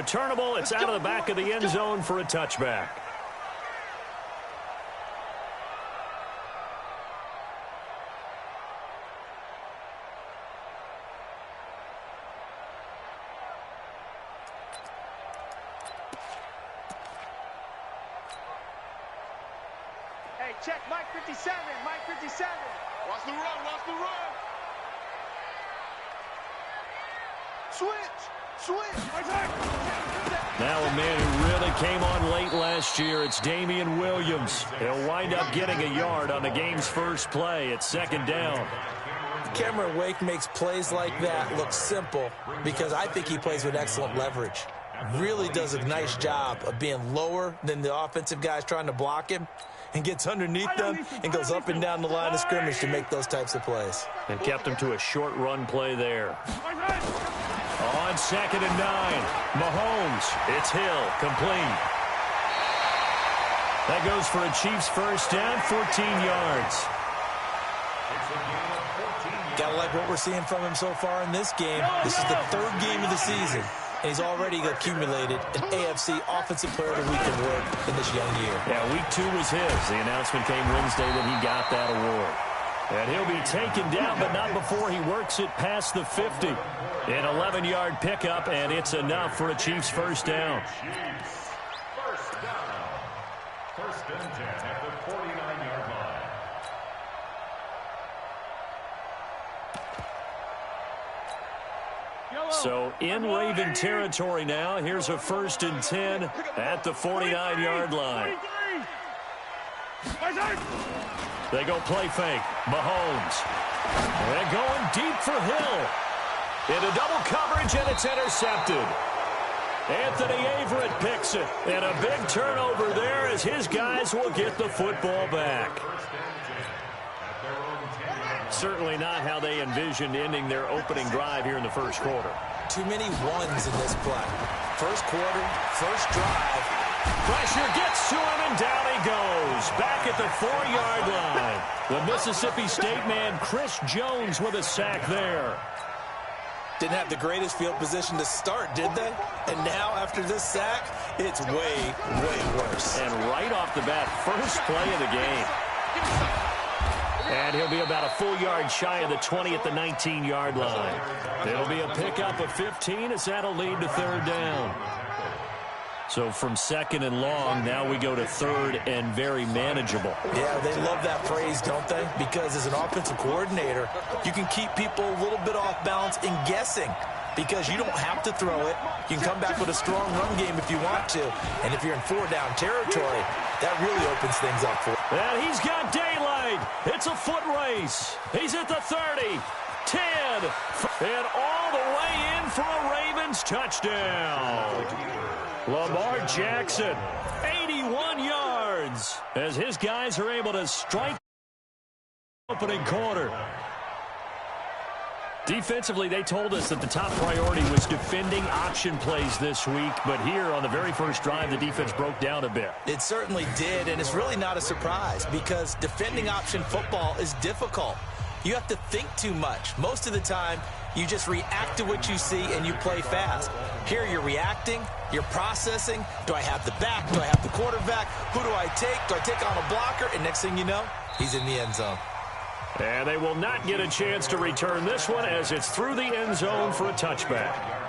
returnable. It's out of the back of the end zone for a touchback. Hey, check Mike 57, Mike 57. Watch the run, watch the run. Switch. Now a man who really came on late last year, it's Damian Williams. He'll wind up getting a yard on the game's first play. It's second down. Cameron Wake makes plays like that look simple because I think he plays with excellent leverage. Really does a nice job of being lower than the offensive guys trying to block him and gets underneath them and goes up and down the line of scrimmage to make those types of plays. And kept him to a short run play there. On 2nd and 9, Mahomes. It's Hill, complete. That goes for a Chiefs first down, 14 yards. Gotta like what we're seeing from him so far in this game. This is the 3rd game of the season, and he's already accumulated an AFC Offensive Player of the Week award in this young year. Yeah, week 2 was his. The announcement came Wednesday that he got that award. And he'll be taken down, but not before he works it past the 50. An 11-yard pickup, and it's enough for a Chiefs first down. First down. 1st and 10 at the 49-yard line. So in Raven territory now. Here's a 1st and 10 at the 49-yard line. They go play fake. Mahomes. They're going deep for Hill. Into double coverage, and it's intercepted. Anthony Averett picks it. And a big turnover there as his guys will get the football back. Certainly not how they envisioned ending their opening drive here in the first quarter. Too many ones in this play. First quarter, first drive. Pressure gets to him, and down he goes. Back at the 4-yard line. The Mississippi State man, Chris Jones, with a sack there. Didn't have the greatest field position to start, did they? And now, after this sack, it's way, way worse. And right off the bat, first play of the game. And he'll be about a full yard shy of the 20 at the 19-yard line. It'll be a pickup of 15 as that'll lead to 3rd down. So from 2nd and long, now we go to 3rd and very manageable. Yeah, they love that phrase, don't they? Because as an offensive coordinator, you can keep people a little bit off balance and guessing because you don't have to throw it. You can come back with a strong run game if you want to. And if you're in 4-down territory, that really opens things up for you. And he's got daylight. It's a foot race. He's at the 30, 10, and all the way in for a Ravens touchdown. Lamar Jackson, 81 yards, as his guys are able to strike opening quarter. Defensively, they told us that the top priority was defending option plays this week, but here on the very first drive, the defense broke down a bit. It certainly did, and it's really not a surprise because defending option football is difficult. You have to think too much. Most of the time, you just react to what you see and you play fast. Here you're reacting, you're processing. Do I have the back? Do I have the quarterback? Who do I take? Do I take on a blocker? And next thing you know, he's in the end zone. And they will not get a chance to return this one as it's through the end zone for a touchback.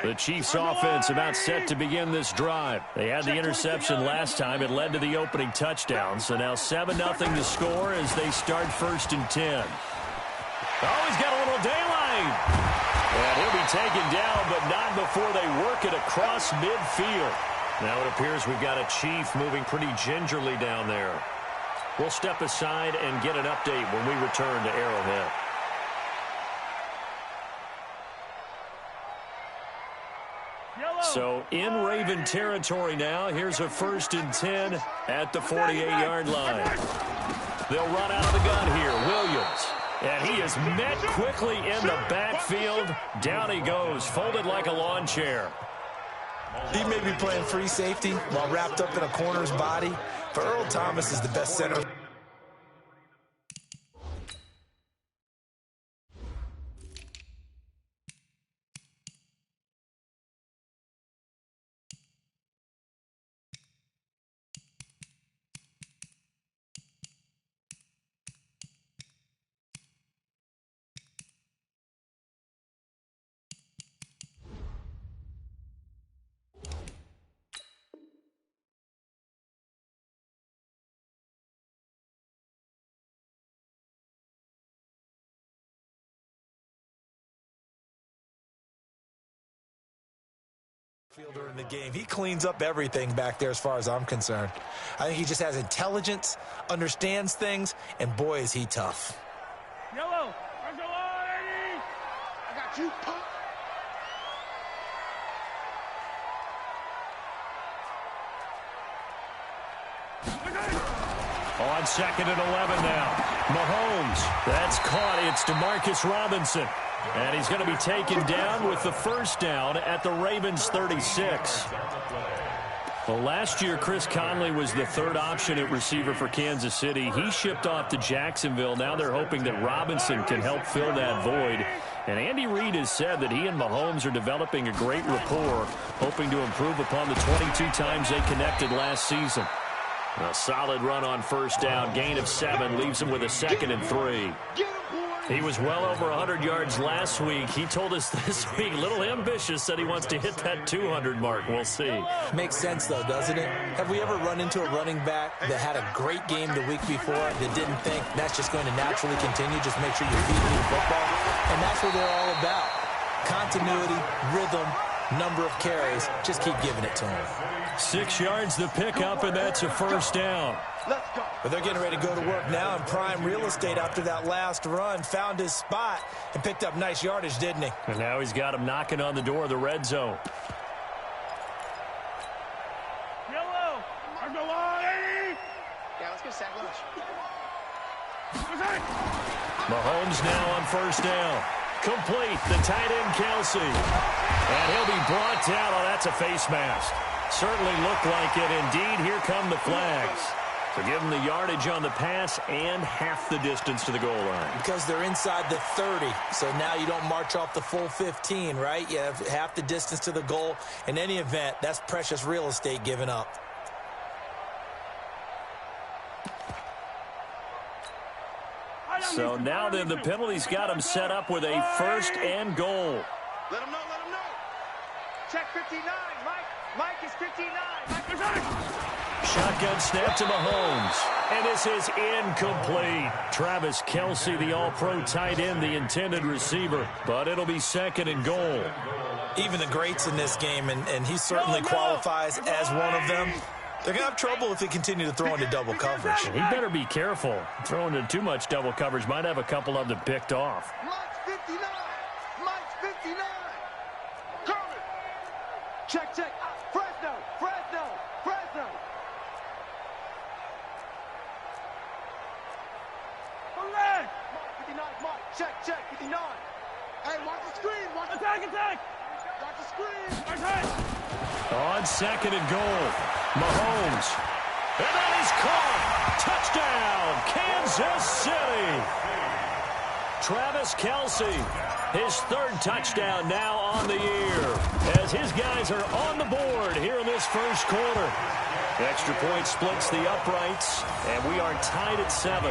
The Chiefs offense about set to begin this drive. They had the interception last time. It led to the opening touchdown. So now 7-0 to score as they start 1st and 10. Oh, he's got a little daylight. And he'll be taken down, but not before they work it across midfield. Now it appears we've got a Chief moving pretty gingerly down there. We'll step aside and get an update when we return to Arrowhead. So in Raven territory now, here's a 1st and 10 at the 48-yard line. They'll run out of the gun here. Williams. And he is met quickly in the backfield. Down he goes, folded like a lawn chair. He may be playing free safety while wrapped up in a corner's body, but Earl Thomas is the best center. Fielder in the game. He cleans up everything back there as far as I'm concerned. I think he just has intelligence, understands things, and boy, is he tough. Yellow, where's the line? I got you, punk. On 2nd and 11 now. Mahomes. That's caught. It's DeMarcus Robinson. And he's going to be taken down with the first down at the Ravens 36. Well, last year, Chris Conley was the third option at receiver for Kansas City. He shipped off to Jacksonville. Now they're hoping that Robinson can help fill that void. And Andy Reid has said that he and Mahomes are developing a great rapport, hoping to improve upon the 22 times they connected last season. A solid run on first down. Gain of 7 leaves him with a 2nd and 3. He was well over 100 yards last week. He told us this week, a little ambitious, said he wants to hit that 200 mark. We'll see. Makes sense, though, doesn't it? Have we ever run into a running back that had a great game the week before that didn't think that's just going to naturally continue? Just make sure you're feeding the football. And that's what they're all about. Continuity, rhythm, number of carries. Just keep giving it to him. 6 yards the pickup, and that's a first down. But they're getting ready to go to work now in prime real estate after that last run. Found his spot and picked up nice yardage, didn't he? And now he's got him knocking on the door of the red zone. Yellow, where's the line? Yeah, let's get sack lunch. Mahomes now on first down. Complete, the tight end Kelsey. And he'll be brought down. Oh, that's a face mask. Certainly looked like it. Indeed, here come the flags. So give them the yardage on the pass and half the distance to the goal line. Because they're inside the 30, so now you don't march off the full 15, right? You have half the distance to the goal. In any event, that's precious real estate given up. So now then the penalty's got him set up with a first and goal. Let him know, let him know. Check 59, Mike is 59. Mike is on. Shotgun snap to Mahomes. And this is incomplete. Travis Kelsey, the all-pro tight end, the intended receiver. But it'll be 2nd and goal. Even the greats in this game, and he certainly qualifies as one of them, they're going to have trouble if they continue to throw into double coverage. He better be careful. Throwing into too much double coverage might have a couple of them picked off. Mike's 59. Mike's 59. Kermit. Check, check. Fresno. Fresno. Fresno. Hooray. Mike 59. Mike. Check, check. 59. Hey, watch the screen. Watch the attack, attack. Watch the screen. Attack. On 2nd and goal, Mahomes. And that is caught. Touchdown, Kansas City. Travis Kelsey, his 3rd touchdown now on the year, as his guys are on the board here in this first quarter. Extra point splits the uprights, and we are tied at 7.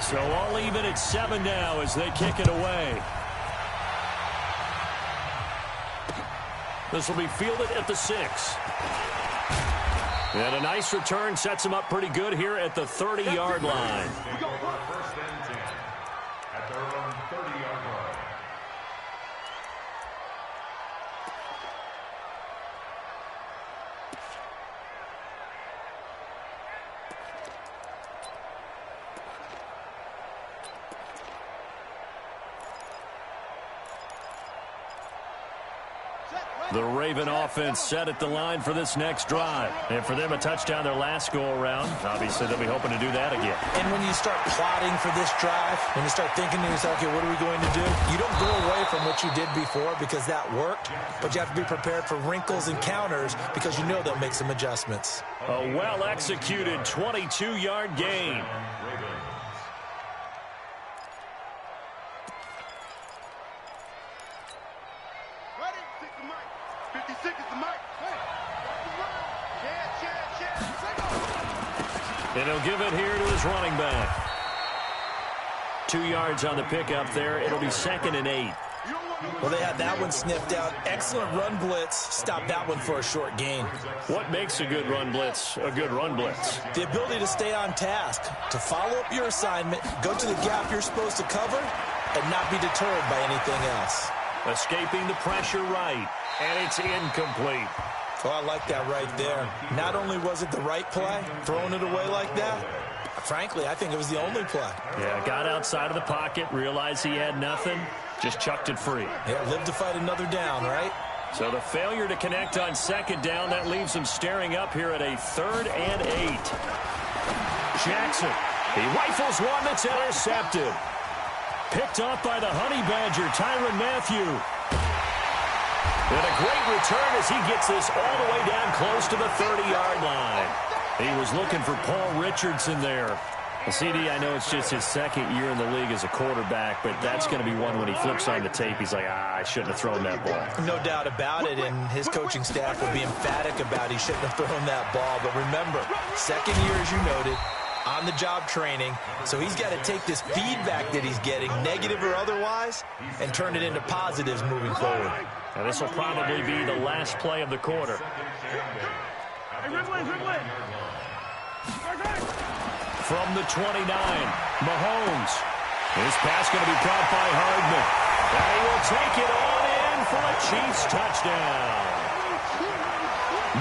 So all even at 7 now as they kick it away. This will be fielded at the 6. And a nice return sets him up pretty good here at the 30-yard line. First and 10 at their own 30-yard line. The Raven offense set at the line for this next drive. And for them, a touchdown their last go-around. Obviously, they'll be hoping to do that again. And when you start plotting for this drive, when you start thinking to yourself, okay, what are we going to do? You don't go away from what you did before because that worked, but you have to be prepared for wrinkles and counters because you know they'll make some adjustments. A well-executed 22-yard gain. And he'll give it here to his running back. 2 yards on the pickup there. It'll be 2nd and 8. Well, they had that one sniffed out. Excellent run blitz. Stop that one for a short gain. What makes a good run blitz a good run blitz? The ability to stay on task, to follow up your assignment, go to the gap you're supposed to cover, and not be deterred by anything else. Escaping the pressure right, and it's incomplete. Oh, I like that right there. Not only was it the right play, throwing it away like that, frankly, I think it was the only play. Yeah, got outside of the pocket, realized he had nothing, just chucked it free. Yeah, live to fight another down, right? So the failure to connect on 2nd down, that leaves him staring up here at a 3rd and 8. Jackson, he rifles one that's intercepted. Picked off by the Honey Badger, Tyrann Mathieu. And a great return as he gets this all the way down close to the 30-yard line. He was looking for Paul Richardson there. CD, I know it's just his 2nd year in the league as a quarterback, but that's going to be one when he flips on the tape. He's like, I shouldn't have thrown that ball. No doubt about it, and his coaching staff will be emphatic about he shouldn't have thrown that ball. But remember, 2nd year, as you noted, on-the-job training, so he's got to take this feedback that he's getting, negative or otherwise, and turn it into positives moving forward. Now this will probably be the last play of the quarter. From the 29, Mahomes. His pass going to be caught by Hardman. And he will take it on in for a Chiefs touchdown.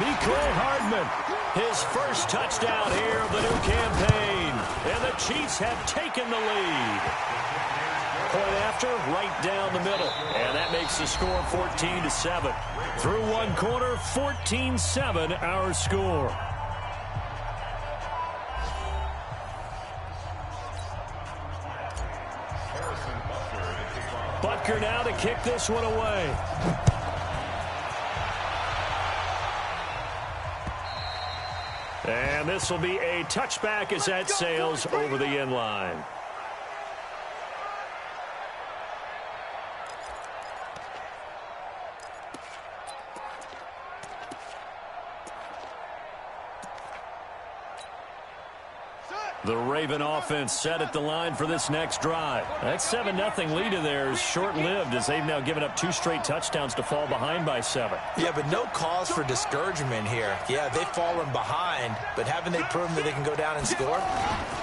Mecole Hardman, his first touchdown here of the new campaign. And the Chiefs have taken the lead. Point after, right down the middle. And that makes the score 14-7. Through one quarter, 14-7 our score. Butker now to kick this one away. And this will be a touchback as that sails over the end line. The Raven offense set at the line for this next drive. That 7-0 lead of theirs short-lived as they've now given up 2 straight touchdowns to fall behind by 7. Yeah, but no cause for discouragement here. Yeah, they've fallen behind, but haven't they proven that they can go down and score?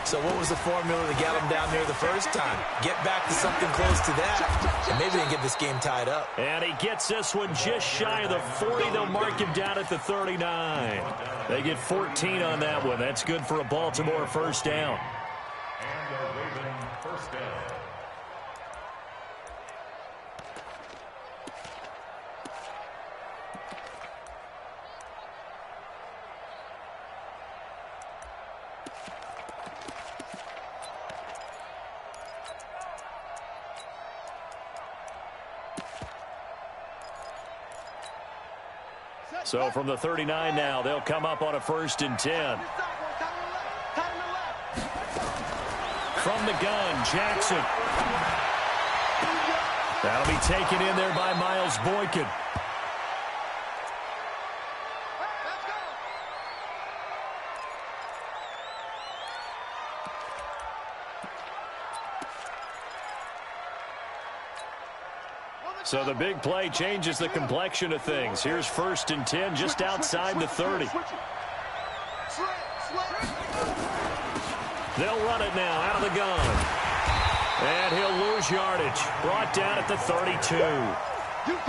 So what was the formula that got them down there the first time? Get back to something close to that, and maybe they can get this game tied up. And he gets this one just shy of the 40. They'll mark him down at the 39. They get 14 on that one. That's good for a Baltimore first down. And a Raven first down. So from the 39 now, they'll come up on a 1st and 10. From the gun, Jackson. That'll be taken in there by Miles Boykin. So the big play changes the complexion of things. Here's 1st and 10 just outside the 30. They'll run it now out of the gun. And he'll lose yardage. Brought down at the 32.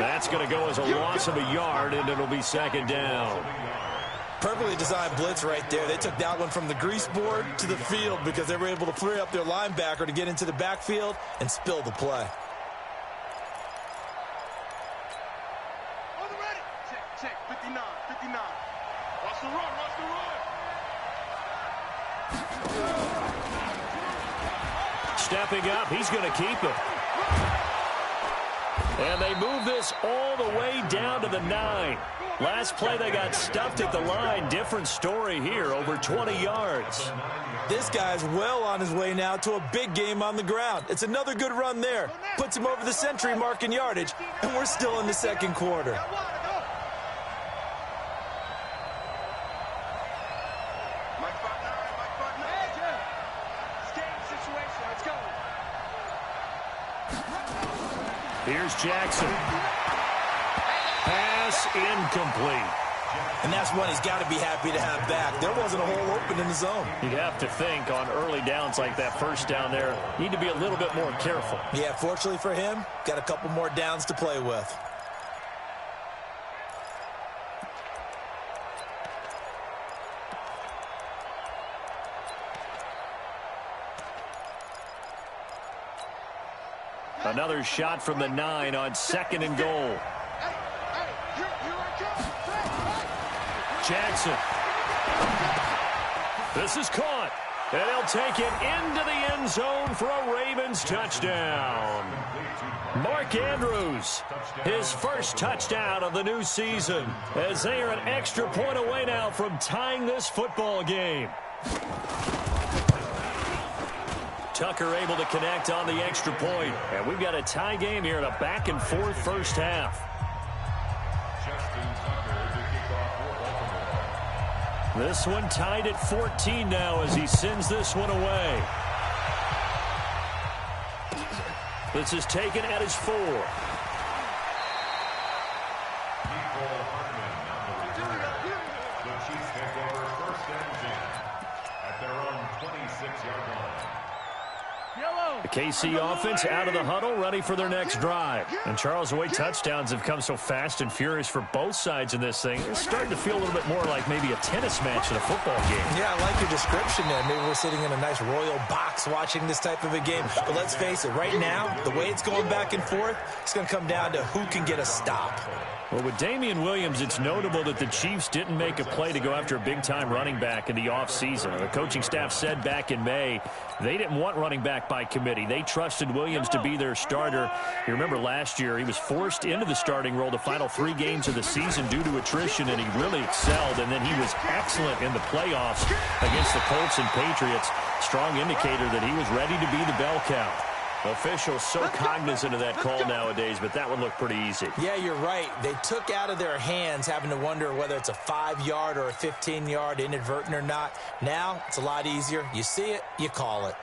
That's going to go as a loss of a yard, and it'll be 2nd down. Perfectly designed blitz right there. They took that one from the grease board to the field because they were able to free up their linebacker to get into the backfield and spill the play. check. 59, 59. Watch the run, watch the run. Stepping up, he's going to keep it. And they move this all the way down to the 9. Last play, they got stuffed at the line. Different story here, over 20 yards. This guy's well on his way now to a big game on the ground. It's another good run there. Puts him over the century mark in yardage, and we're still in the second quarter. Here's Jackson. Pass incomplete. And that's one he's got to be happy to have back. There wasn't a hole open in the zone. You'd have to think on early downs like that first down there, need to be a little bit more careful. Yeah, fortunately for him, got a couple more downs to play with. Another shot from the 9 on 2nd and goal. Jackson. This is caught. And he'll take it into the end zone for a Ravens touchdown. Mark Andrews, his first touchdown of the new season, as they are an extra point away now from tying this football game. Tucker able to connect on the extra point. And we've got a tie game here in a back-and-forth first half. This one tied at 14 now as he sends this one away. This is taken at his 4. The Chiefs take over 1st and 10 at their own 26-yard line. The KC offense out of the huddle, ready for their next drive. And Charles, the way touchdowns have come so fast and furious for both sides in this thing, it's starting to feel a little bit more like maybe a tennis match in a football game. Yeah, I like your description there. Maybe we're sitting in a nice royal box watching this type of a game. But let's face it, right now, the way it's going back and forth, it's going to come down to who can get a stop. Well, with Damian Williams, it's notable that the Chiefs didn't make a play to go after a big-time running back in the offseason. The coaching staff said back in May they didn't want running back by committee. They trusted Williams to be their starter. You remember last year he was forced into the starting role the final 3 games of the season due to attrition, and he really excelled. And then he was excellent in the playoffs against the Colts and Patriots. Strong indicator that he was ready to be the bell cow. Officials so cognizant of that call nowadays, but that would look pretty easy. Yeah, you're right. They took out of their hands having to wonder whether it's a 5-yard or a 15-yard inadvertent or not. Now, it's a lot easier. You see it, you call it.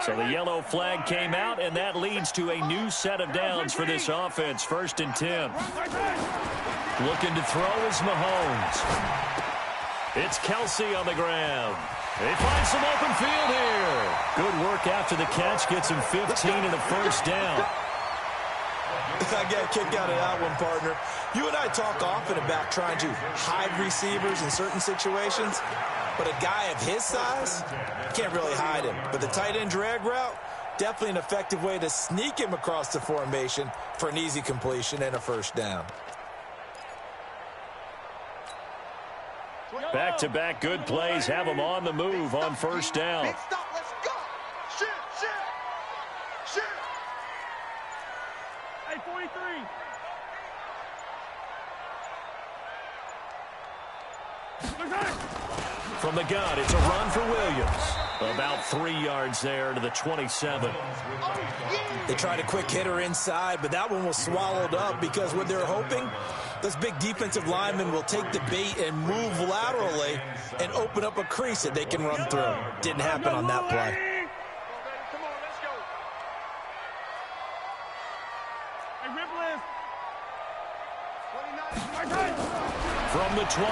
So the yellow flag came out, and that leads to a new set of downs for this offense. 1st and 10. Looking to throw is Mahomes. It's Kelsey on the ground. They find some open field here. Good work after the catch. Gets him 15 and a first down. I got a kick out of that one, partner. You and I talk often about trying to hide receivers in certain situations. But a guy of his size, can't really hide him. But the tight end drag route, definitely an effective way to sneak him across the formation for an easy completion and a first down. Back-to-back good plays have him on the move on first down. Let's go. Shoot, shoot. Hey, 43. From the gun, it's a run for Williams. About 3 yards there to the 27. They tried a quick hitter inside, but that one was swallowed up because what they're hoping, this big defensive lineman will take the bait and move laterally and open up a crease that they can run through. Didn't happen on that play. Come on, let's go. Hey, Ripple. From the 27,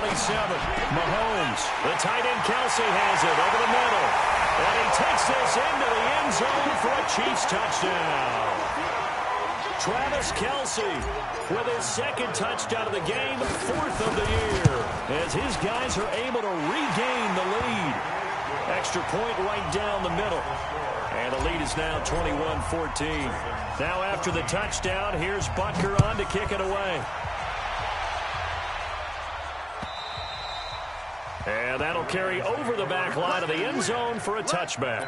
Mahomes. The tight end Kelsey has it over the middle. And he takes this into the end zone for a Chiefs touchdown. Travis Kelce with his second touchdown of the game, fourth of the year, as his guys are able to regain the lead. Extra point right down the middle. And the lead is now 21-14. Now after the touchdown, here's Butker on to kick it away. And that'll carry over the back line of the end zone for a touchback.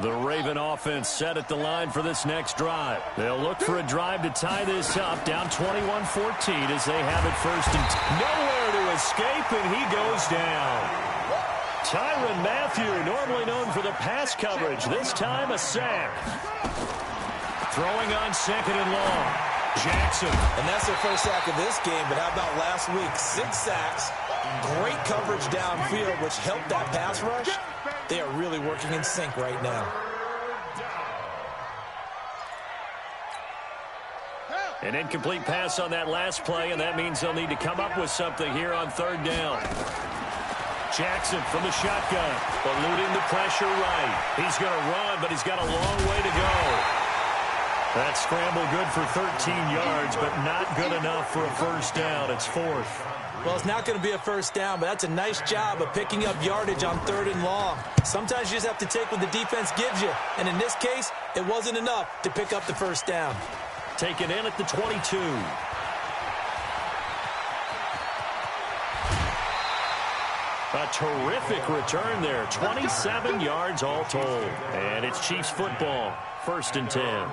The Raven offense set at the line for this next drive. They'll look for a drive to tie this up, down 21-14 as they have it first and nowhere to escape, and he goes down. Tyrann Mathieu, normally known for the pass coverage, this time a sack. Throwing on second and long. Jackson. And that's their first sack of this game, but how about last week? 6 sacks, great coverage downfield, which helped that pass rush. They are really working in sync right now. An incomplete pass on that last play, and that means they'll need to come up with something here on third down. Jackson from the shotgun, eluding the pressure right. He's going to run, but he's got a long way to go. That scramble good for 13 yards, but not good enough for a first down. It's fourth. Well, it's not going to be a first down, but that's a nice job of picking up yardage on third and long. Sometimes you just have to take what the defense gives you, and in this case, it wasn't enough to pick up the first down. Taken in at the 22. A terrific return there. 27 yards all told. And it's Chiefs football. First and 10.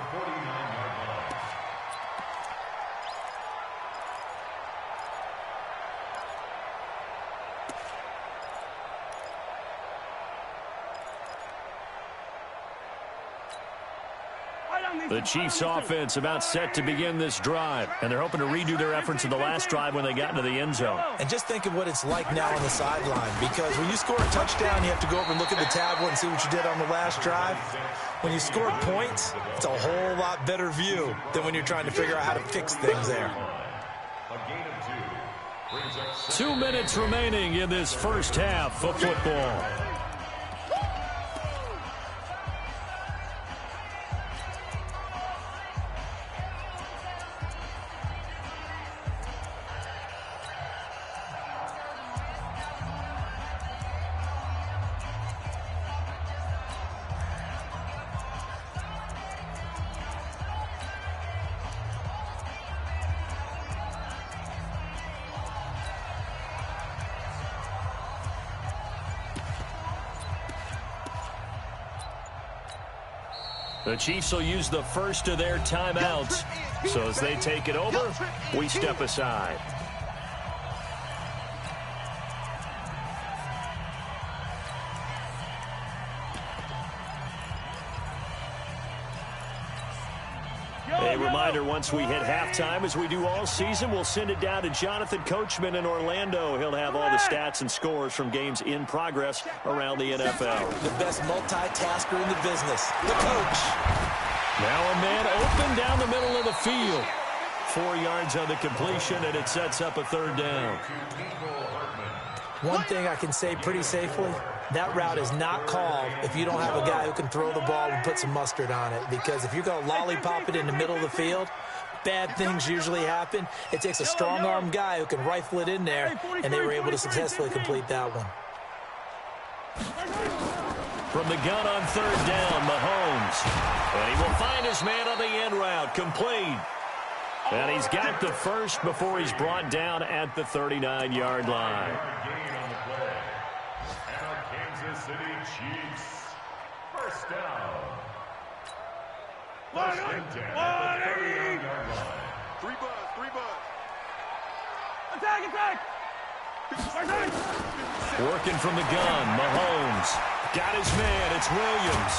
The Chiefs offense about set to begin this drive, and they're hoping to redo their efforts in the last drive when they got into the end zone. And just think of what it's like now on the sideline, because when you score a touchdown, you have to go over and look at the tablet and see what you did on the last drive. When you score points, it's a whole lot better view than when you're trying to figure out how to fix things there. 2 minutes remaining in this first half of football. The Chiefs will use the first of their timeouts. So as they take it over, we step aside. A reminder, once we hit halftime, as we do all season, we'll send it down to Jonathan Coachman in Orlando. He'll have all the stats and scores from games in progress around the NFL. The best multitasker in the business, the coach. Now a man open down the middle of the field. 4 yards on the completion, and it sets up a third down. One thing I can say pretty safely, that route is not called if you don't have a guy who can throw the ball and put some mustard on it. Because if you're going to lollipop it in the middle of the field, bad things usually happen. It takes a strong-arm guy who can rifle it in there, and they were able to successfully complete that one. From the gun on third down, Mahomes. And he will find his man on the end route, complete. And he's got the first before he's brought down at the 39-yard line. Kansas City Chiefs. First down. First and 10 at the 39-yard line. Three buzz. Attack! Working from the gun, Mahomes. Got his man, it's Williams.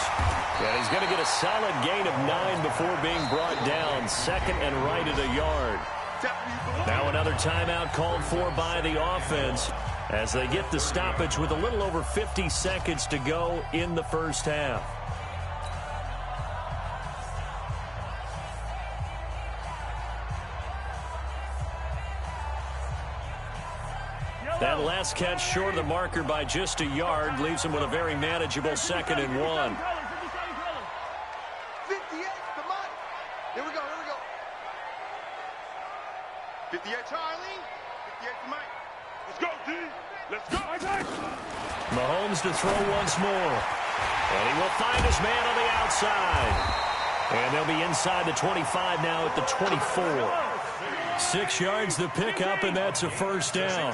And he's going to get a solid gain of 9 before being brought down. Second and right at a yard. Now another timeout called for by the offense as they get the stoppage with a little over 50 seconds to go in the first half. That last catch short of the marker by just a yard leaves him with a very manageable 2nd and 1. 58 to Mike. Here we go, here we go. 58 Charlie. 58 to Mike. Let's go, D. Let's go. Mahomes to throw once more. And he will find his man on the outside. And they'll be inside the 25 now at the 24. 6 yards the pickup, and that's a first down.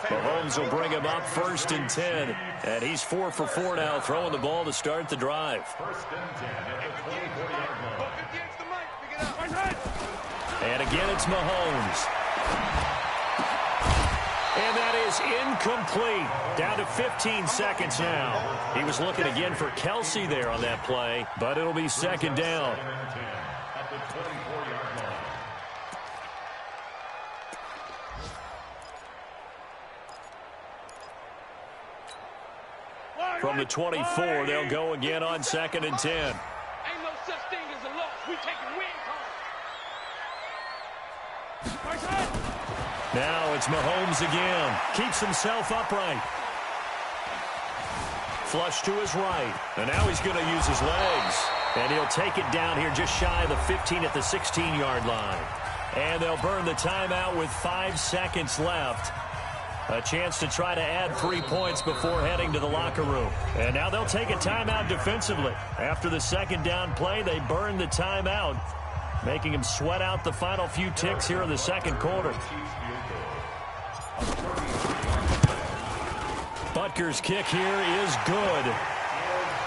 Mahomes will bring him up 1st and 10. And he's 4 for 4 now, throwing the ball to start the drive. 1st and 10 at the 24-yard line. And again, it's Mahomes. And that is incomplete. Down to 15 seconds now. He was looking again for Kelsey there on that play, but it'll be 2nd down. At the 24-yard line. From the 24, they'll go again on 2nd and 10. Ain't no such thing as a loss. We taking wins home. Now it's Mahomes again. Keeps himself upright. Flush to his right. And now he's going to use his legs. And he'll take it down here just shy of the 15 at the 16-yard line. And they'll burn the timeout with 5 seconds left. A chance to try to add 3 points before heading to the locker room. And now they'll take a timeout defensively. After the 2nd down play, they burn the timeout, making him sweat out the final few ticks here in the 2nd quarter. Butker's kick here is good.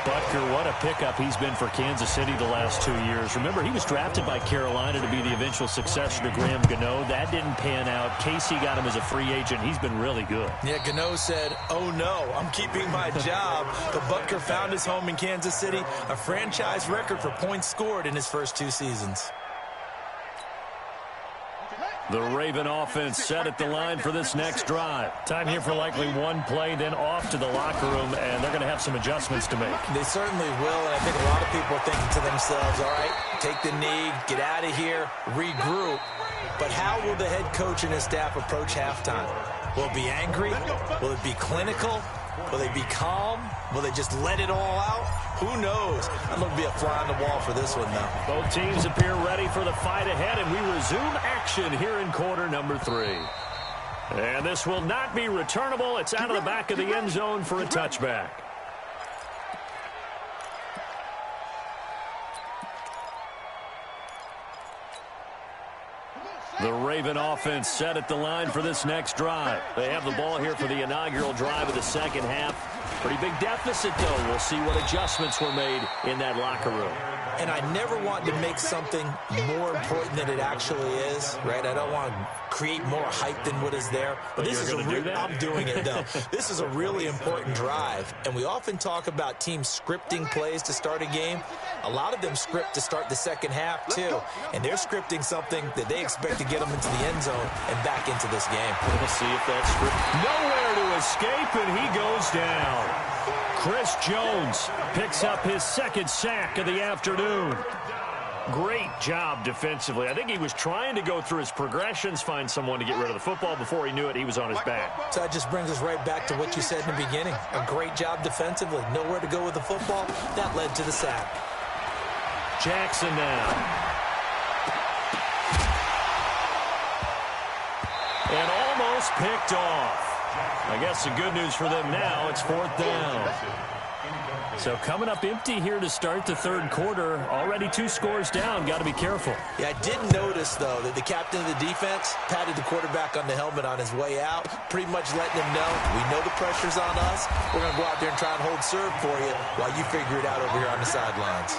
Butker, what a pickup he's been for Kansas City the last 2 years. Remember, he was drafted by Carolina to be the eventual successor to Graham Gano. That didn't pan out. Casey got him as a free agent. He's been really good. Yeah, Gano said, oh no, I'm keeping my job. But Butker found his home in Kansas City, a franchise record for points scored in his first 2 seasons. The Raven offense set at the line for this next drive. Time here for likely one play, then off to the locker room, and they're going to have some adjustments to make. They certainly will, and I think a lot of people are thinking to themselves, all right, take the knee, get out of here, regroup. But how will the head coach and his staff approach halftime? Will it be angry? Will it be clinical? Will they be calm? Will they just let it all out? Who knows? I'd love to be a fly on the wall for this one, though. Both teams appear ready for the fight ahead, and we resume action here in quarter number 3. And this will not be returnable. It's out of the back of the end zone for a touchback. The Raven offense set at the line for this next drive. They have the ball here for the inaugural drive of the 2nd half. Pretty big deficit, though. We'll see what adjustments were made in that locker room. And I never want to make something more important than it actually is, right? I don't want to create more hype than what is there. But this is I'm doing it, though. This is a really important drive. And we often talk about teams scripting plays to start a game. A lot of them script to start the 2nd half, too. And they're scripting something that they expect to get them into the end zone and back into this game. We'll see if that script... Nowhere to escape, and he goes down. Chris Jones picks up his 2nd sack of the afternoon. Great job defensively. I think he was trying to go through his progressions, find someone to get rid of the football. Before he knew it, he was on his back. So that just brings us right back to what you said in the beginning. A great job defensively. Nowhere to go with the football. That led to the sack. Jackson now. And almost picked off. I guess the good news for them now, it's 4th down. So coming up empty here to start the 3rd quarter. Already 2 scores down. Got to be careful. Yeah, I did notice, though, that the captain of the defense patted the quarterback on the helmet on his way out, pretty much letting him know, we know the pressure's on us. We're going to go out there and try and hold serve for you while you figure it out over here on the sidelines.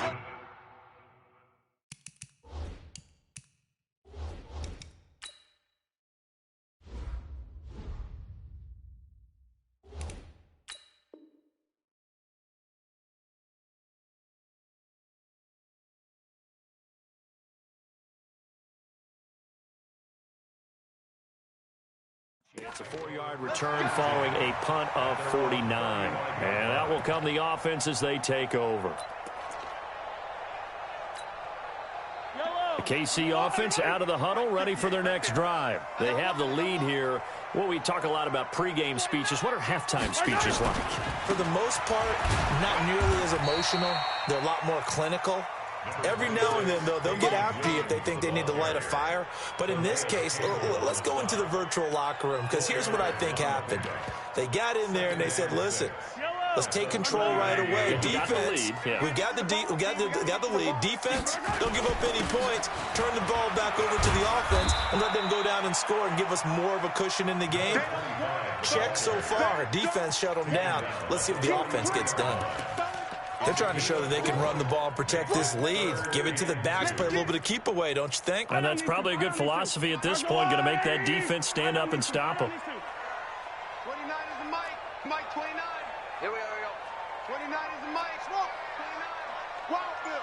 It's a 4-yard return following a punt of 49. And out will come the offense as they take over. The KC offense out of the huddle, ready for their next drive. They have the lead here. Well, we talk a lot about pregame speeches. What are halftime speeches like? For the most part, not nearly as emotional. They're a lot more clinical. Every now and then, though, they'll get after you if they think they need to light a fire. But in this case, let's go into the virtual locker room, because here's what I think happened. They got in there and they said, listen, let's take control right away. Defense, we got the lead. Defense, don't give up any points. Turn the ball back over to the offense and let them go down and score and give us more of a cushion in the game. Check so far. Defense shut them down. Let's see if the offense gets done. They're trying to show that they can run the ball and protect this lead. Give it to the backs, play a little bit of keep away, don't you think? And that's probably a good philosophy at this point, going to make that defense stand up and stop them. 29 is the mic. Mike 29. Here we go. 29 is the mic. 29. Wildfield.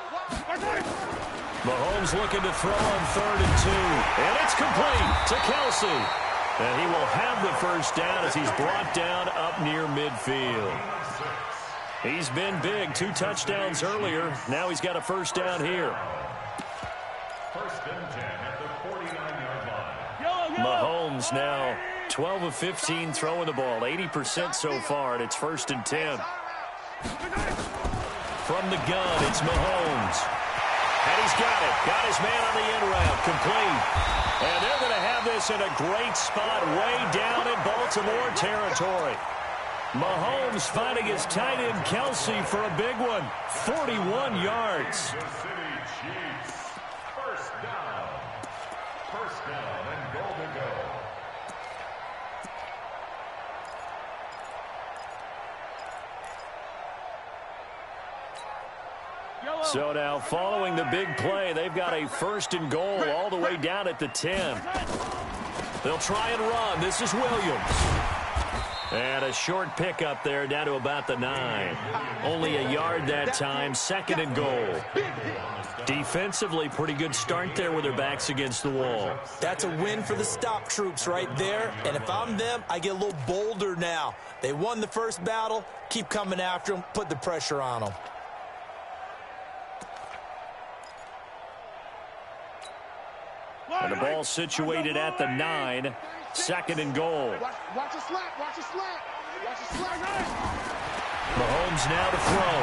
Mahomes looking to throw on 3rd and 2. And it's complete to Kelsey. And he will have the first down as he's brought down up near midfield. He's been big. 2 touchdowns earlier. Now he's got a first down here. First and 10 at the 49-yard line. Mahomes now 12 of 15 throwing the ball. 80% so far, and it's 1st and 10. From the gun, it's Mahomes. And he's got it. Got his man on the end route. Complete. And they're going to have this in a great spot way down in Baltimore territory. Mahomes finding his tight end Kelsey for a big one. 41 yards. First down and goal to go. So now following the big play, they've got a 1st and goal all the way down at the 10. They'll try and run. This is Williams. And a short pickup there down to about the 9. Only a yard that time. 2nd and goal. Defensively, pretty good start there with their backs against the wall. That's a win for the stop troops right there. And if I'm them, I get a little bolder now. They won the first battle. Keep coming after them. Put the pressure on them. And the ball situated at the 9. 2nd and goal. Watch the slant. Watch the slant. Watch the slant. Mahomes now to throw.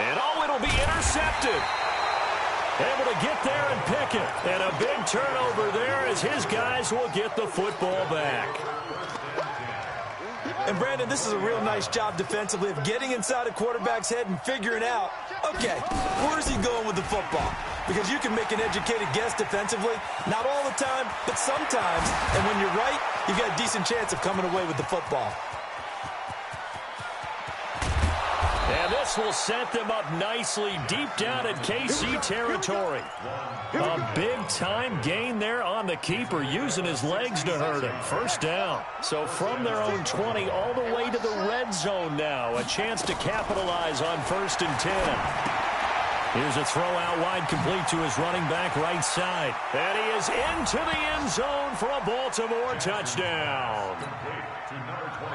And it'll be intercepted. Able to get there and pick it. And a big turnover there as his guys will get the football back. And, Brandon, this is a real nice job defensively of getting inside a quarterback's head and figuring out, okay, where is he going with the football? Because you can make an educated guess defensively. Not all the time, but sometimes. And when you're right, you've got a decent chance of coming away with the football. And this will set them up nicely deep down at KC territory. A big-time gain there on the keeper, using his legs to hurt him. First down. So from their own 20 all the way to the red zone now. A chance to capitalize on 1st and 10. Here's a throw out wide, complete to his running back right side. And he is into the end zone for a Baltimore touchdown.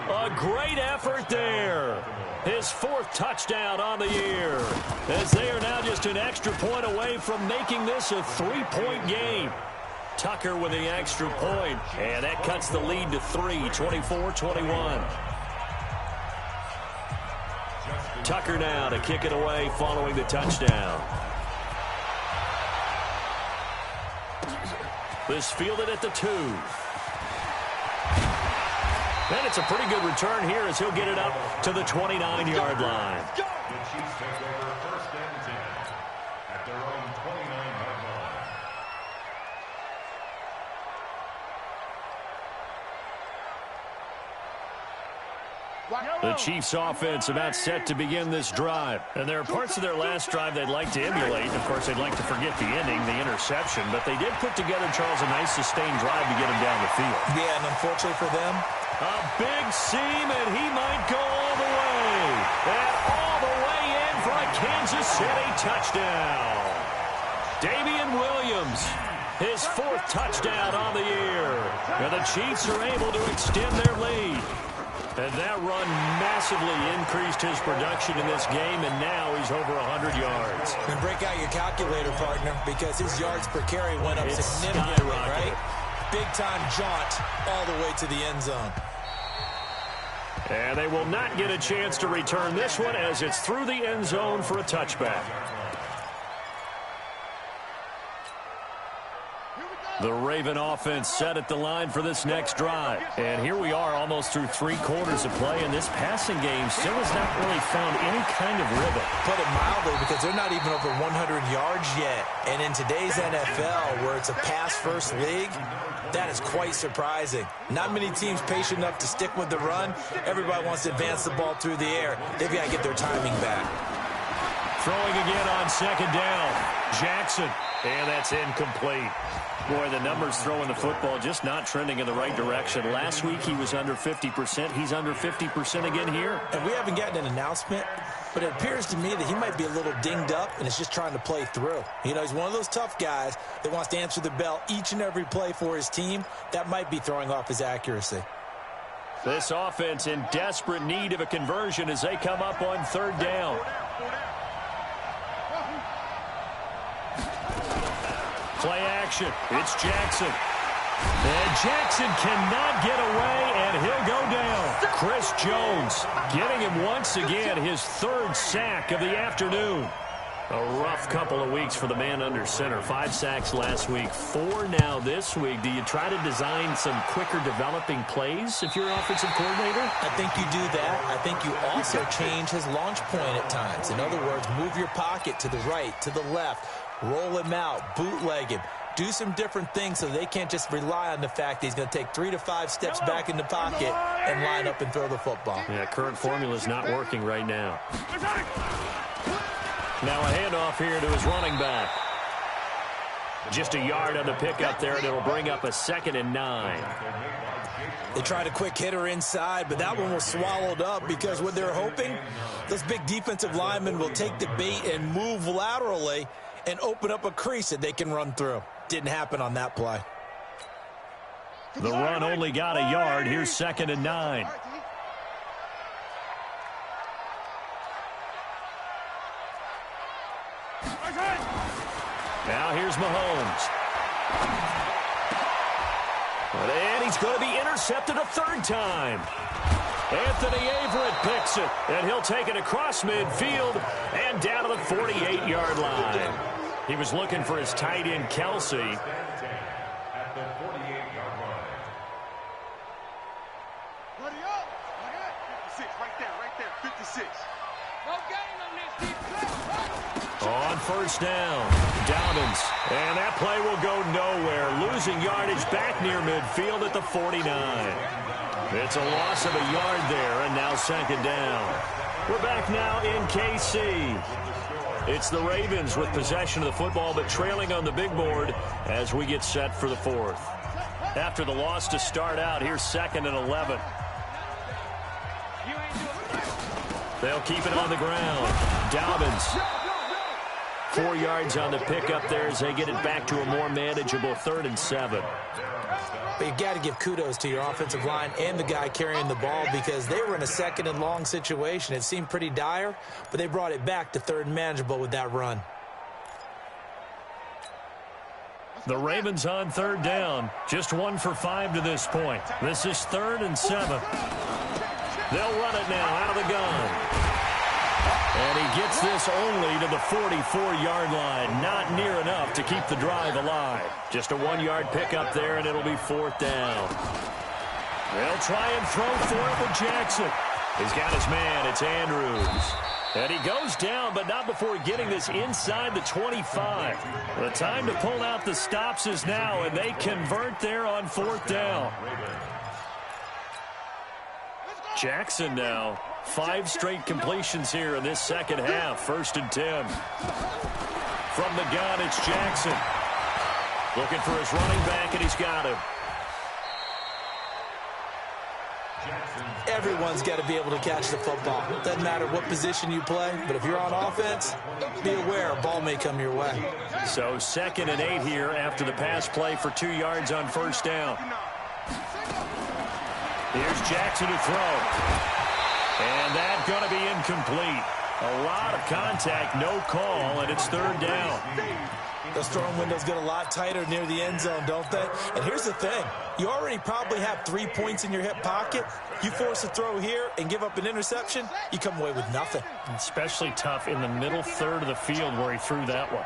A great effort there. His 4th touchdown on the year. As they are now just an extra point away from making this a 3-point game. Tucker with the extra point. And that cuts the lead to 3, 24-21. Tucker now to kick it away following the touchdown. This fielded at the 2. And it's a pretty good return here as he'll get it up to the 29-yard line. The Chiefs take over 1st and 10 at their own 29-yard line. The Chiefs offense about set to begin this drive. And there are parts of their last drive they'd like to emulate. Of course, they'd like to forget the ending, the interception. But they did put together, Charles, a nice sustained drive to get him down the field. Yeah, and unfortunately for them, a big seam, and he might go all the way. And all the way in for a Kansas City touchdown. Damian Williams, his 4th touchdown on the year. And the Chiefs are able to extend their lead. And that run massively increased his production in this game, and now he's over 100 yards. And break out your calculator, partner, because his yards per carry went up significantly, right? Big-time jaunt all the way to the end zone. And they will not get a chance to return this one as it's through the end zone for a touchback. The Raven offense set at the line for this next drive. And here we are almost through 3 quarters of play, and this passing game still has not really found any kind of rhythm. Put it mildly, because they're not even over 100 yards yet. And in today's NFL, where it's a pass-first league, that is quite surprising. Not many teams patient enough to stick with the run. Everybody wants to advance the ball through the air. They've got to get their timing back. Throwing again on second down. Jackson. And that's incomplete. Boy, the numbers throwing the football just not trending in the right direction. Last week he was under 50%. He's under 50% again here. And we haven't gotten an announcement, but it appears to me that he might be a little dinged up and is just trying to play through. You know, he's one of those tough guys that wants to answer the bell each and every play for his team. That might be throwing off his accuracy. This offense in desperate need of a conversion as they come up on third down. Play action. It's Jackson. And Jackson cannot get away, and he'll go down. Chris Jones getting him once again his 3rd sack of the afternoon. A rough couple of weeks for the man under center. 5 sacks last week, 4 now this week. Do you try to design some quicker developing plays if you're an offensive coordinator? I think you do that. I think you also change his launch point at times. In other words, move your pocket to the right, to the left. Roll him out, bootleg him, do some different things so they can't just rely on the fact that he's going to take 3 to 5 steps back in the pocket and line up and throw the football. Yeah, current formula is not working right now. Now a handoff here to his running back. Just a yard on the pickup there, and it'll bring up a 2nd and 9. They tried a quick hitter inside, but that one was swallowed up because what they're hoping, those big defensive linemen will take the bait and move laterally and open up a crease that they can run through. Didn't happen on that play. The run only got a yard. Here's 2nd and 9. Now here's Mahomes. And he's going to be intercepted a 3rd time. Anthony Averett picks it, and he'll take it across midfield and down to the 48-yard line. He was looking for his tight end, Kelsey. At the 48-yard line. Buddy up. 56, right there, 56. No gain on this defense. On first down, Dobbins. And that play will go nowhere. Losing yardage back near midfield at the 49. It's a loss of a yard there, and now 2nd down. We're back now in KC. It's the Ravens with possession of the football, but trailing on the big board as we get set for the 4th. After the loss to start out, here's 2nd and 11. They'll keep it on the ground. Dobbins. 4 yards on the pickup there as they get it back to a more manageable 3rd and 7. But you got to give kudos to your offensive line and the guy carrying the ball because they were in a 2nd and long situation. It seemed pretty dire, but they brought it back to 3rd and manageable with that run. The Ravens on 3rd down. Just 1 for 5 to this point. This is 3rd and 7. They'll run it now out of the gun. And he gets this only to the 44-yard line. Not near enough to keep the drive alive. Just a 1-yard pickup there, and it'll be 4th down. They'll try and throw for it with Jackson. He's got his man. It's Andrews. And he goes down, but not before getting this inside the 25. The time to pull out the stops is now, and they convert there on 4th down. Jackson now. 5 straight completions here in this 2nd half. 1st and 10. From the gun, it's Jackson. Looking for his running back, and he's got him. Everyone's got to be able to catch the football. Doesn't matter what position you play, but if you're on offense, be aware a ball may come your way. So 2nd and 8 here after the pass play for 2 yards on 1st down. Here's Jackson to throw. And that's going to be incomplete. A lot of contact, no call, and it's third down. The throwing windows get a lot tighter near the end zone, don't they? And here's the thing. You already probably have 3 points in your hip pocket. You force a throw here and give up an interception, you come away with nothing. Especially tough in the middle third of the field where he threw that one.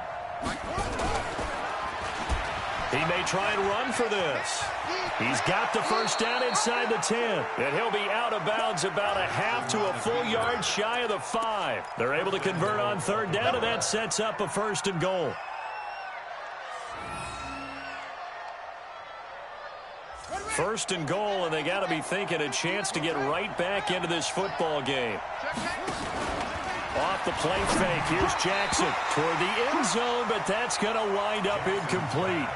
He may try and run for this. He's got the first down inside the 10. And he'll be out of bounds about a half to a full yard shy of the 5. They're able to convert on third down, and that sets up a 1st and goal. First and goal, and they got to be thinking a chance to get right back into this football game. Off the play fake, here's Jackson toward the end zone, but that's going to wind up incomplete.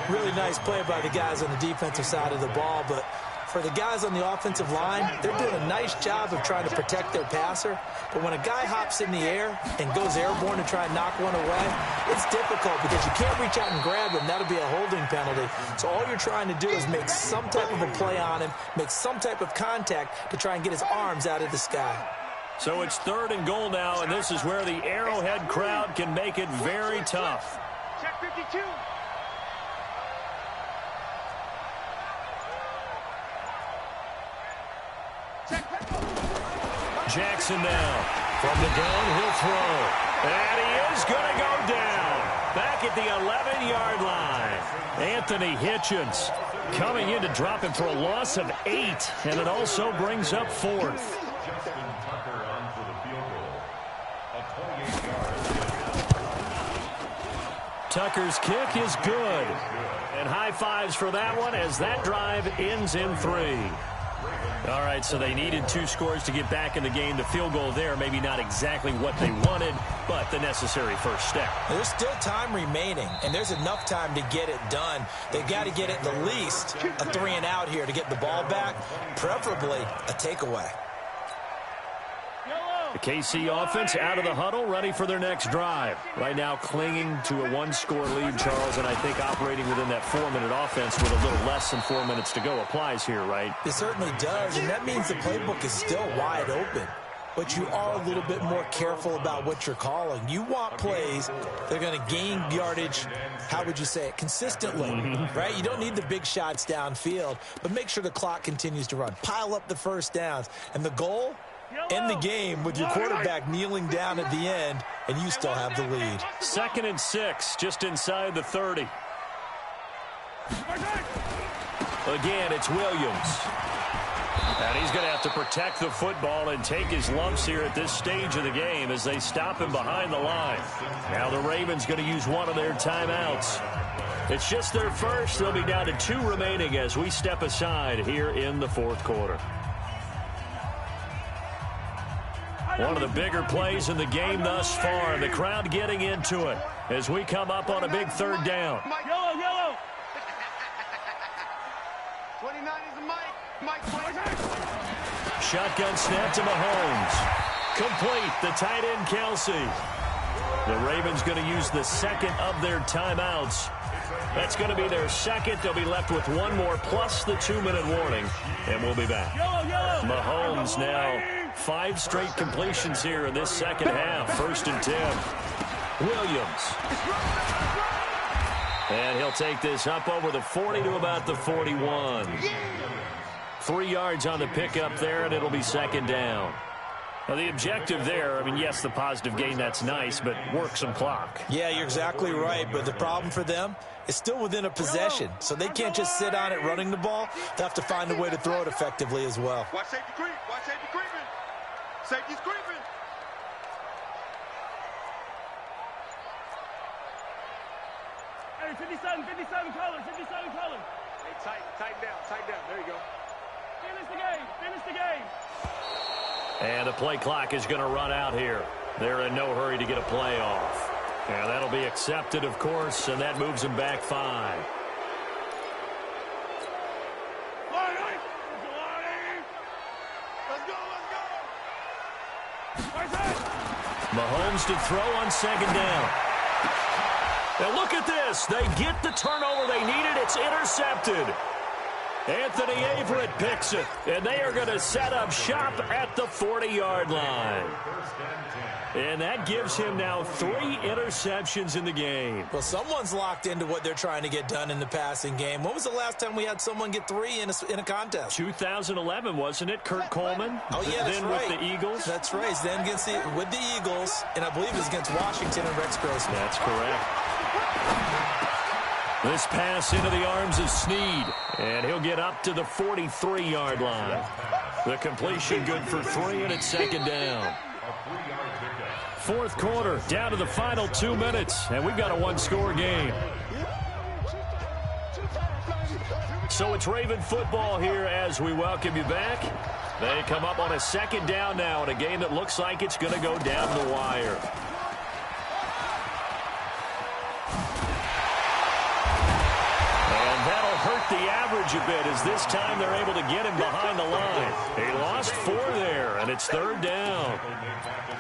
Really nice play by the guys on the defensive side of the ball, but for the guys on the offensive line, they're doing a nice job of trying to protect their passer. But when a guy hops in the air and goes airborne to try and knock one away, it's difficult because you can't reach out and grab him. That'll be a holding penalty. So all you're trying to do is make some type of a play on him, make some type of contact to try and get his arms out of the sky. So it's 3rd and goal now, and this is where the Arrowhead crowd can make it very tough. Check 52. Jackson now from the gun, he'll throw. And he is going to go down. Back at the 11-yard line. Anthony Hitchens coming in to drop him for a loss of 8. And it also brings up 4th. Tucker's kick is good. And high fives for that one as that drive ends in 3. All right, so they needed 2 scores to get back in the game. The field goal there, maybe not exactly what they wanted, but the necessary first step. There's still time remaining, and there's enough time to get it done. They've got to get at the least a 3 and out here to get the ball back, preferably a takeaway. The KC offense out of the huddle, ready for their next drive. Right now clinging to a 1-score lead, Charles, and I think operating within that 4-minute offense with a little less than 4 minutes to go applies here, right? It certainly does, and that means the playbook is still wide open. But you are a little bit more careful about what you're calling. You want plays that are going to gain yardage, how would you say it, consistently, right? You don't need the big shots downfield, but make sure the clock continues to run. Pile up the first downs, and the goal? End the game with your quarterback kneeling down at the end, and you still have the lead. 2nd and 6, just inside the 30. Again, it's Williams. And he's going to have to protect the football and take his lumps here at this stage of the game as they stop him behind the line. Now the Ravens going to use one of their timeouts. It's just their first. They'll be down to 2 remaining as we step aside here in the 4th quarter. One of the bigger plays in the game thus far. The crowd getting into it as we come up on a big 3rd down. Yellow, yellow. 29 is the Mike. Shotgun snap to Mahomes. Complete. The tight end, Kelsey. The Ravens going to use the 2nd of their timeouts. That's going to be their 2nd. They'll be left with 1 more plus the 2-minute warning. And we'll be back. Mahomes now 5 straight completions here in this 2nd half. 1st and 10. Williams. And he'll take this up over the 40 to about the 41. 3 yards on the pickup there, and it'll be 2nd down. Now, the objective there, I mean, yes, the positive gain, that's nice, but work some clock. Yeah, you're exactly right, but the problem for them is still within a possession, so they can't just sit on it running the ball. They have to find a way to throw it effectively as well. Watch safety creep. Watch safety creeping. Safety's creeping. Hey, 57 colors. Hey, tighten down. There you go. Finish the game. And the play clock is going to run out here. They're in no hurry to get a play off. And that'll be accepted, of course, and that moves them back 5. Mahomes to throw on 2nd down. Now look at this. They get the turnover they needed. It's intercepted. Anthony Averett picks it, and they are going to set up shop at the 40-yard line. And that gives him now 3 interceptions in the game. Well, someone's locked into what they're trying to get done in the passing game. When was the last time we had someone get 3 in a contest? 2011, wasn't it? Kurt Coleman? Oh, yeah, that's then right. with the Eagles? That's right. Then with the Eagles, and I believe it was against Washington and Rex Grossman. That's correct. This pass into the arms of Snead, and he'll get up to the 43-yard line. The completion good for 3, and it's second down. 4th quarter, down to the final 2 minutes, and we've got a 1-score game. So it's Raven football here as we welcome you back. They come up on a 2nd down now in a game that looks like it's going to go down the wire. And that'll hurt the average a bit as this time they're able to get him behind the line. He lost 4 there, and it's 3rd down.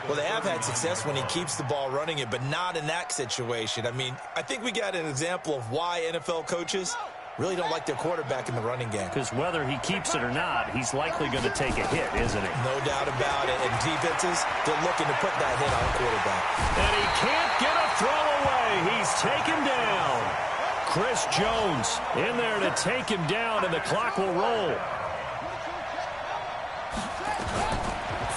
Well, they have had success when he keeps the ball running it, but not in that situation. I mean, I think we got an example of why NFL coaches really don't like their quarterback in the running game. Because whether he keeps it or not, he's likely going to take a hit, isn't he? No doubt about it. And defenses, they're looking to put that hit on the quarterback. And he can't get a throw away. He's taken down. Chris Jones in there to take him down, and the clock will roll.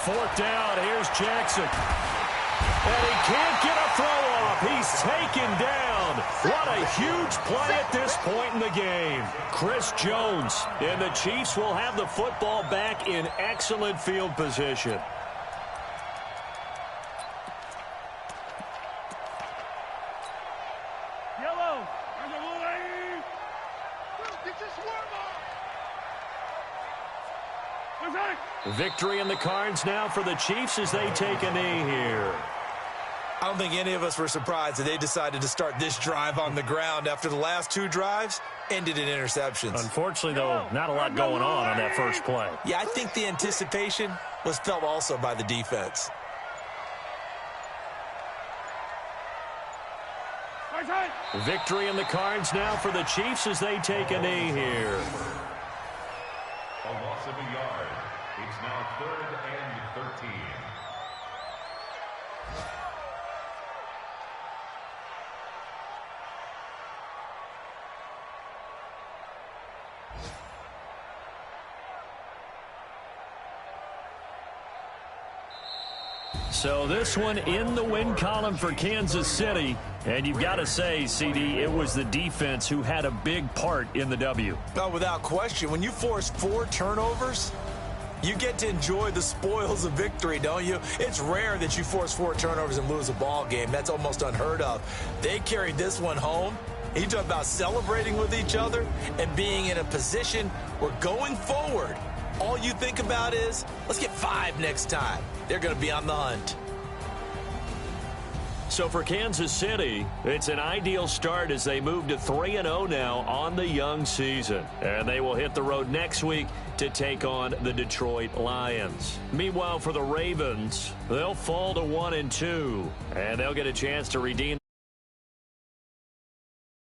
4th down. Here's Jackson. And he can't get a throw off. He's taken down. What a huge play at this point in the game. Chris Jones. And the Chiefs will have the football back in excellent field position. Yellow. Victory in the cards now for the Chiefs as they take a knee here. I don't think any of us were surprised that they decided to start this drive on the ground after the last 2 drives ended in interceptions. Unfortunately, though, not a lot going on that first play. Yeah, I think the anticipation was felt also by the defense. Victory in the cards now for the Chiefs as they take a knee here. A loss of a yard. It's now 3rd and 13. So this one in the win column for Kansas City. And you've got to say, CD, it was the defense who had a big part in the W. No, without question. When you force 4 turnovers, you get to enjoy the spoils of victory, don't you? It's rare that you force 4 turnovers and lose a ball game. That's almost unheard of. They carried this one home. You talk about celebrating with each other and being in a position where going forward, all you think about is, let's get 5 next time. They're going to be on the hunt. So for Kansas City, it's an ideal start as they move to 3-0 now on the young season. And they will hit the road next week to take on the Detroit Lions. Meanwhile, for the Ravens, they'll fall to 1-2, and they'll get a chance to redeem